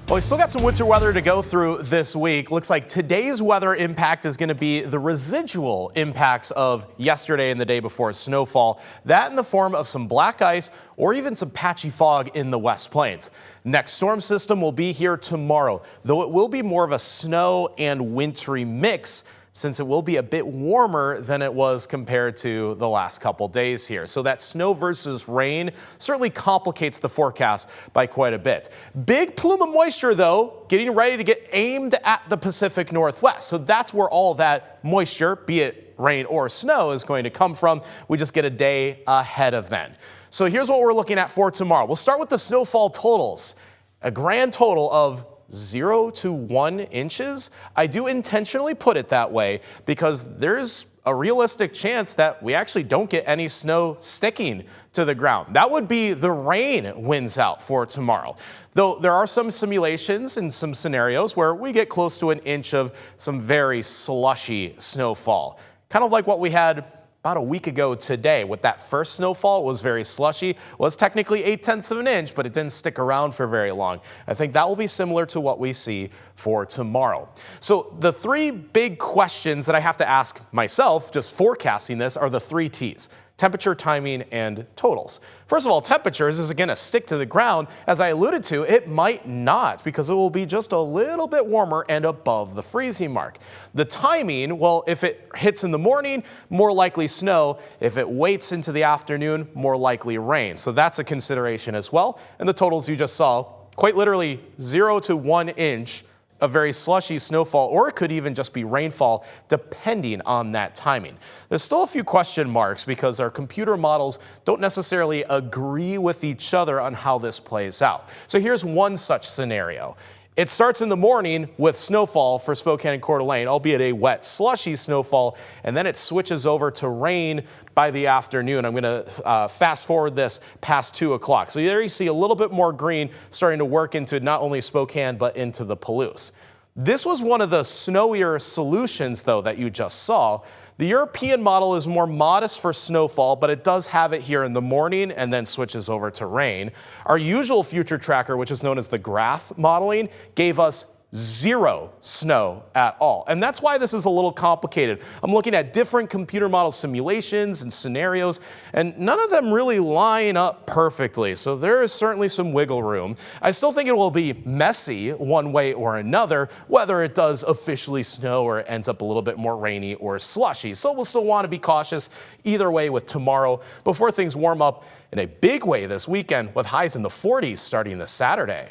Well, we still got some winter weather to go through this week. Looks like today's weather impact is going to be the residual impacts of yesterday and the day before snowfall. That in the form of some black ice or even some patchy fog in the West Plains. Next storm system will be here tomorrow, though it will be more of a snow and wintry mix, since it will be a bit warmer than it was compared to the last couple days here. So that snow versus rain certainly complicates the forecast by quite a bit. Big plume of moisture, though, getting ready to get aimed at the Pacific Northwest. So that's where all that moisture, be it rain or snow, is going to come from. We just get a day ahead of then. So here's what we're looking at for tomorrow. We'll start with the snowfall totals. A grand total of 0 to 1 inches. I do intentionally put it that way because there's a realistic chance that we actually don't get any snow sticking to the ground. That would be the rain wins out for tomorrow. Though there are some simulations and some scenarios where we get close to an inch of some very slushy snowfall. Kind of like what we had about a week ago today with that first snowfall. It was very slushy. Was technically 0.8 of an inch, but it didn't stick around for very long. I think that will be similar to what we see for tomorrow. So the three big questions that I have to ask myself, just forecasting this, are the three T's: temperature, timing, and totals. First of all, temperatures, is it going to stick to the ground? As I alluded to, it might not, because it will be just a little bit warmer and above the freezing mark. The timing, well, if it hits in the morning, more likely snow. If it waits into the afternoon, more likely rain. So that's a consideration as well. And the totals you just saw, quite literally 0 to 1 inch of very slushy snowfall, or it could even just be rainfall, depending on that timing. There's still a few question marks because our computer models don't necessarily agree with each other on how this plays out. So here's one such scenario. It starts in the morning with snowfall for Spokane and Coeur d'Alene, albeit a wet, slushy snowfall, and then it switches over to rain by the afternoon. I'm going to fast forward this past 2 o'clock. So there you see a little bit more green starting to work into not only Spokane, but into the Palouse. This was one of the snowier solutions, though, that you just saw. The European model is more modest for snowfall, but it does have it here in the morning and then switches over to rain. Our usual future tracker, which is known as the graph modeling, gave us 0 snow at all. And that's why this is a little complicated. I'm looking at different computer model simulations and scenarios, and none of them really line up perfectly. So there is certainly some wiggle room. I still think it will be messy one way or another, whether it does officially snow or it ends up a little bit more rainy or slushy. So we'll still want to be cautious either way with tomorrow before things warm up in a big way this weekend with highs in the 40s starting this Saturday.